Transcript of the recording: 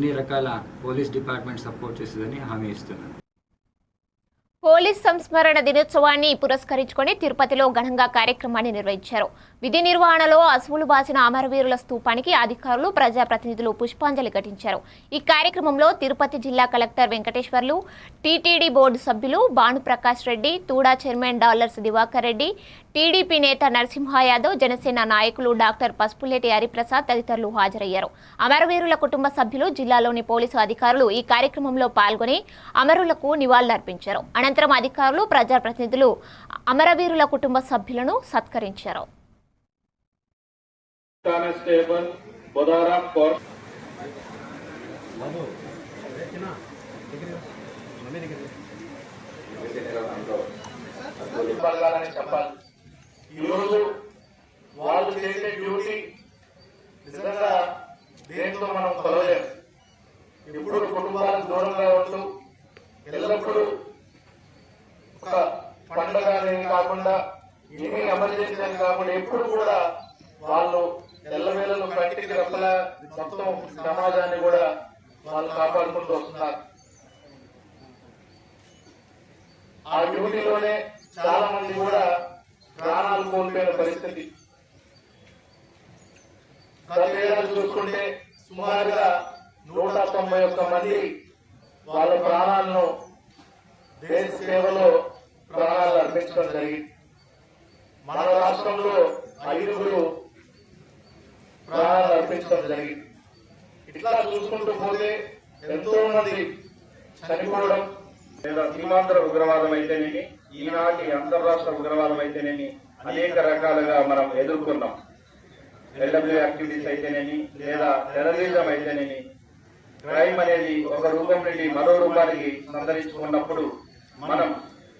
అన్ని రకాల police department support చేస్తుందని హామీ ఇస్తున్నాను. పోలీస్ సంస్మరణ దినోత్సవాన్ని పురస్కరించుకొని తిరుపతిలో ఘనంగా కార్యక్రమాన్ని నిర్వహించారు. విధి నిర్వహణలో అసువులు బాసిన అమరవీరుల స్తూపానికి అధికారులు, ప్రజాప్రతినిధులు పుష్పాంజలి ఘటించారు. ఈ కార్యక్రమంలో తిరుపతి జిల్లా కలెక్టర్ వెంకటేశ్వర్లు, టీటీడీ బోర్డు సభ్యులు Bhanuprakash Reddy, TUDA chairman dollars Diwakar Reddy, TDP నేత నరసింహ యాదవ్, జనసేన నాయకులు డాక్టర్ పసుపులేటి హరిప్రసాద్ తదితరులు హాజరయ్యారు. అమరవీరుల కుటుంబ సభ్యులు, జిల్లాలోని పోలీసు అధికారులు ఈ కార్యక్రమంలో పాల్గొని అమరులకు నివాళులర్పించారు. అనంతరం అధికారులు, ప్రజాప్రతినిధులు అమరవీరుల కుటుంబ సభ్యులను సత్కరించారు. ఈరోజు వాళ్ళు చేసే డ్యూటీ నిజంగా దేంతో మనం కొలలేం. ఎప్పుడు కుటుంబాలకు దూరంగా ఉంటూ ఎల్లప్పుడూ ఒక పండుగ అనేది కాకుండా ఎన్ని ఎమర్జెన్సీ అని కాకుండా ఎప్పుడు కూడా వాళ్ళు ఎల్లవేళలు కంటికి రెప్పల మొత్తం సమాజాన్ని కూడా వాళ్ళు కాపాడుకుంటూ వస్తున్నారు. ఆ డ్యూటీలోనే చాలా మంది కూడా ప్రాణాలు కోల్పోయిన పరిస్థితి. గత ఏడాది చూసుకుంటే సుమారుగా 191 మంది వాళ్ళ ప్రాణాలను దేశ సేవలో ప్రాణాలు అర్పించడం జరిగింది. మన రాష్ట్రంలో 5 ప్రాణాలు అర్పించడం జరిగింది. ఇట్లా చూసుకుంటూ పోతే ఎంతో మంది చనిపోవడం, లేదా సీమాంధ్ర ఉగ్రవాదం అయితేనేమి, ఈనాటి అంతర్రాష్ట్ర ఉగ్రవాదం అయితేనేమి అనేక రకాలుగా మనం ఎదుర్కొన్నాం. ఎల్డబ్ల్యూ యాక్టివిటీస్ అయితేనేమి, లేదా టెర్రరిజం అయితేనేమి, క్రైమ్ అనేది ఒక రూపం నుండి మరో రూపానికి సంతరించుకున్నప్పుడు మనం